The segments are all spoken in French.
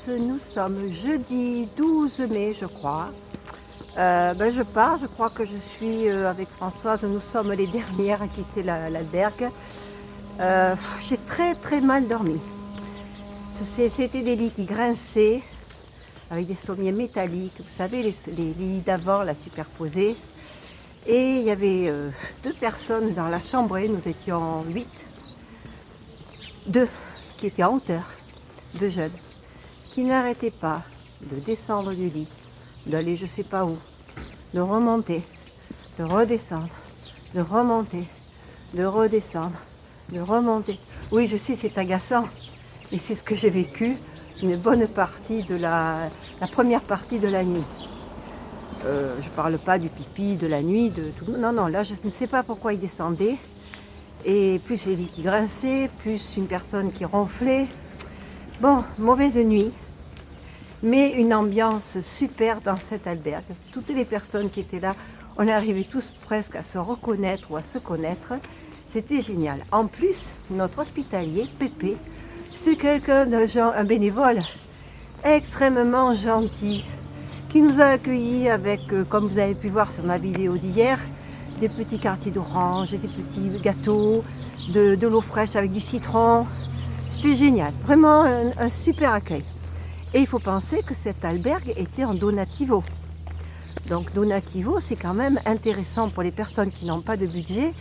tous, nous sommes jeudi 12 mai je crois. Je pars, je crois que je suis avec Françoise, nous sommes les dernières à quitter l'albergue. J'ai très mal dormi. C'était des lits qui grinçaient avec des sommiers métalliques, vous savez les lits d'avant là superposés. Et il y avait 2 personnes dans la chambrée, nous étions 8. 2 qui étaient en hauteur, 2 jeunes, qui n'arrêtaient pas de descendre du lit, d'aller je sais pas où, de remonter, de redescendre, de remonter, de redescendre, de remonter. Oui, je sais, c'est agaçant, mais c'est ce que j'ai vécu une bonne partie de la première partie de la nuit. Je parle pas du pipi, de la nuit, de tout. Non, là je ne sais pas pourquoi ils descendaient. Et plus les lits qui grinçaient, plus une personne qui ronflait. Bon, mauvaise nuit, mais une ambiance super dans cet albergue. Toutes les personnes qui étaient là, on arrivait tous presque à se reconnaître ou à se connaître. C'était génial. En plus, notre hospitalier, Pépé, c'est quelqu'un un bénévole extrêmement gentil, qui nous a accueillis avec, comme vous avez pu voir sur ma vidéo d'hier, des petits quartiers d'orange, des petits gâteaux, de l'eau fraîche avec du citron. C'était génial, vraiment un super accueil. Et il faut penser que cet albergue était en donativo. Donc donativo, c'est quand même intéressant pour les personnes qui n'ont pas de budget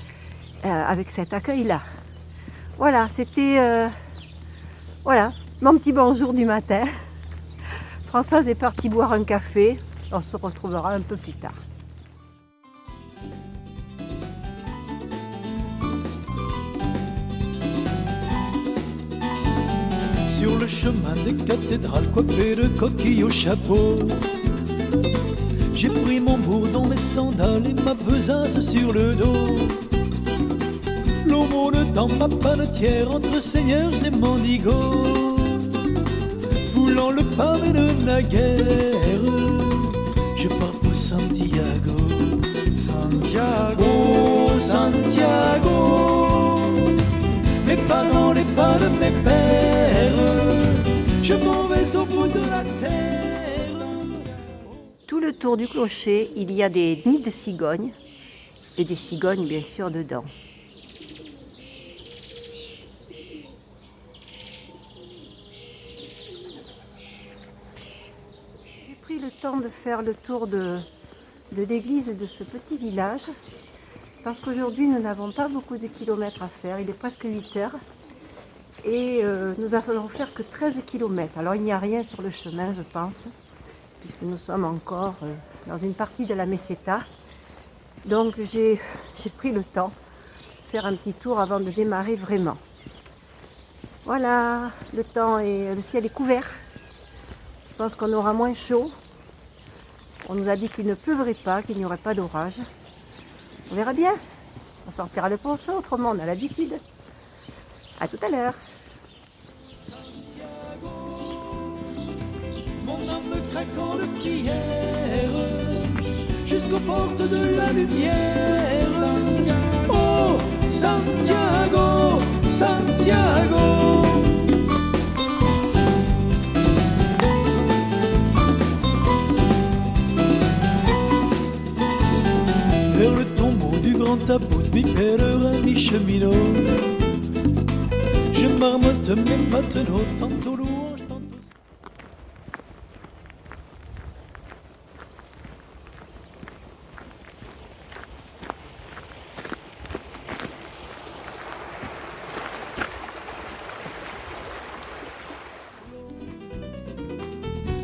avec cet accueil-là. Voilà, c'était voilà, mon petit bonjour du matin. Françoise est partie boire un café, on se retrouvera un peu plus tard. Sur le chemin des cathédrales coiffé de coquilles au chapeau, j'ai pris mon bourdon, mes sandales et ma besace sur le dos. L'aumône dans ma panetière entre seigneurs et mendigos, voulant le pavé de naguère, je pars pour Santiago. Santiago, Santiago, mais pas dans les pas de mes pères, je m'en vais au bout de la terre. Tout le tour du clocher, il y a des nids de cigognes, et des cigognes bien sûr dedans. J'ai pris le temps de faire le tour de l'église de ce petit village, parce qu'aujourd'hui nous n'avons pas beaucoup de kilomètres à faire, il est presque 8 heures. Et nous allons faire que 13 km. Alors il n'y a rien sur le chemin, je pense, puisque nous sommes encore dans une partie de la Meseta. Donc j'ai pris le temps de faire un petit tour avant de démarrer vraiment. Voilà, le ciel est couvert. Je pense qu'on aura moins chaud. On nous a dit qu'il ne pleuvrait pas, qu'il n'y aurait pas d'orage. On verra bien. On sortira le poncho, autrement on a l'habitude. À tout à l'heure. Mon âme craquant de prière jusqu'aux portes de la lumière. Oh, Santiago, Santiago. Vers le tombeau du grand tabou de mi-pèlerin, mi-cheminot, je marmotte mes matelots, tantôt louange, tantôt...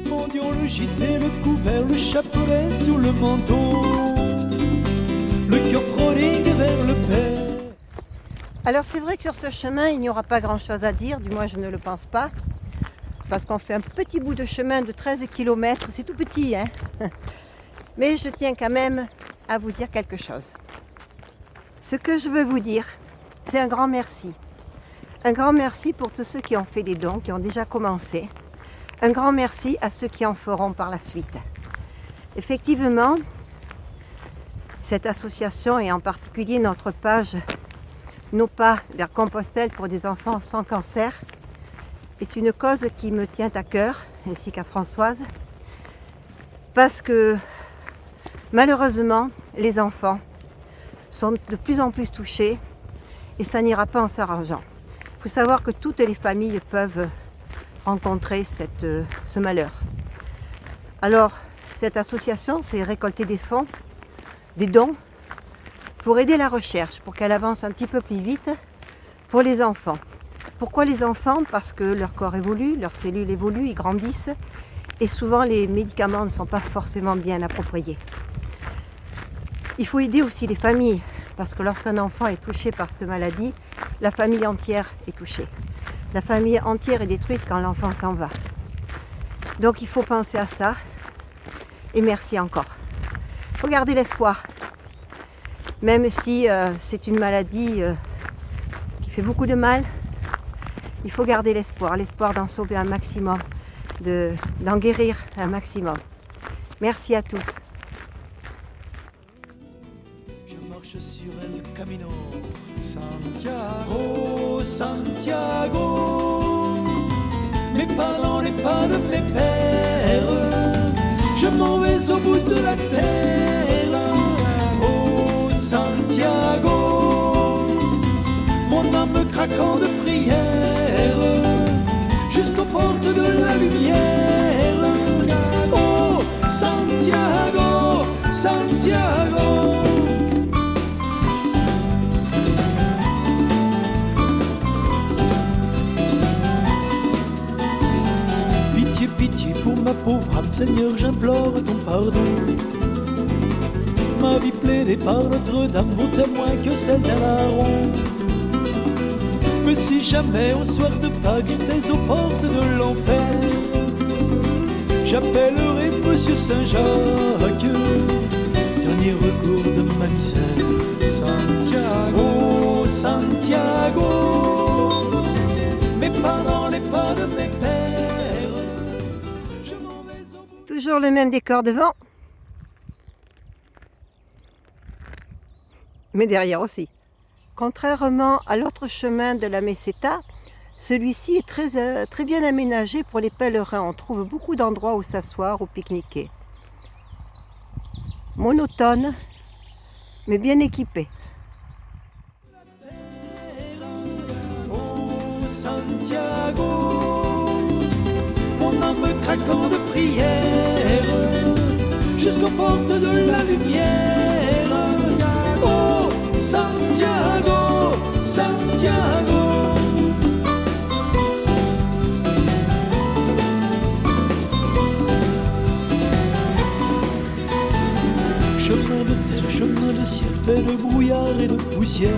Mendiant le gîté, le couvert, le chapelet sous le manteau, le cœur prodigue vers le Père. Alors c'est vrai que sur ce chemin, il n'y aura pas grand-chose à dire, du moins je ne le pense pas, parce qu'on fait un petit bout de chemin de 13 km, c'est tout petit, hein. Mais je tiens quand même à vous dire quelque chose. Ce que je veux vous dire, c'est un grand merci. Un grand merci pour tous ceux qui ont fait des dons, qui ont déjà commencé. Un grand merci à ceux qui en feront par la suite. Effectivement, cette association et en particulier notre page Nos pas vers Compostelle pour des enfants sans cancer est une cause qui me tient à cœur, ainsi qu'à Françoise, parce que malheureusement, les enfants sont de plus en plus touchés et ça n'ira pas en s'arrangeant. Il faut savoir que toutes les familles peuvent rencontrer ce malheur. Alors, cette association s'est récolter des fonds, des dons, pour aider la recherche, pour qu'elle avance un petit peu plus vite pour les enfants. Pourquoi les enfants? Parce que leur corps évolue, leurs cellules évoluent, ils grandissent et souvent les médicaments ne sont pas forcément bien appropriés. Il faut aider aussi les familles, parce que lorsqu'un enfant est touché par cette maladie, la famille entière est touchée. La famille entière est détruite quand l'enfant s'en va. Donc il faut penser à ça. Et merci encore. Il faut garder l'espoir. Même si c'est une maladie qui fait beaucoup de mal, il faut garder l'espoir. L'espoir d'en sauver un maximum, d'en guérir un maximum. Merci à tous. Je marche sur el camino Santiago, Santiago, mais pas dans les pas de mes pères. Je m'en vais au bout de la terre. Oh Santiago, mon âme craquant de prière, jusqu'aux portes de la lumière. Oh Santiago, Santiago. Pitié, pitié pour ma pauvre âme, Seigneur, j'implore ton pardon. Ma vie plaidée par Notre-Dame vaut témoin que celle d'un larron. Mais si jamais au soir de Pâques t'es aux portes de l'enfer, j'appellerai Monsieur Saint-Jacques, dernier recours de ma misère. Santiago, Santiago, mais pas dans les pas de mes pères. Je m'en vais au bout. Toujours le même décor devant, mais derrière aussi. Contrairement à l'autre chemin de la Meseta, celui-ci est très bien aménagé pour les pèlerins. On trouve beaucoup d'endroits où s'asseoir ou pique-niquer. Monotone, mais bien équipé. Oh Santiago, mon âme craquant de prière, jusqu'aux portes de la lumière. Oh Santiago, Santiago. Chemin de terre, chemin de ciel, fait de brouillard et de poussière.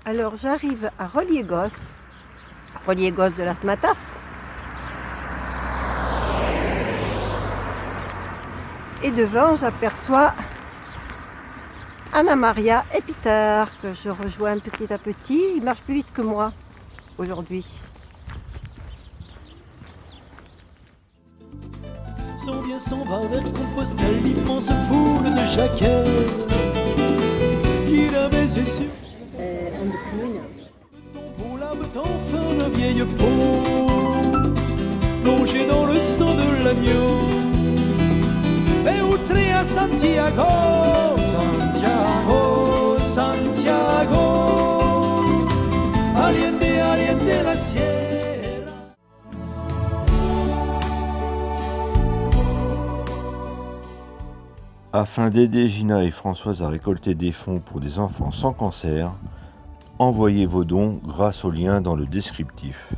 Alors j'arrive à Reliégos de las Matas. Et devant, j'aperçois Anna Maria et Peter, que je rejoins petit à petit. Ils marchent plus vite que moi aujourd'hui. S'en vient, s'en va vers Compostelle, l'immense foule de jacquets. Il avait ses sur tombeau, l'âme d'enfant de vieille peau, plongée dans le sang de l'agneau. Eutré à Santiago, Santiago, Santiago, Allende, Allende la Sierra. Afin d'aider Gina et Françoise à récolter des fonds pour des enfants sans cancer, envoyez vos dons grâce au lien dans le descriptif.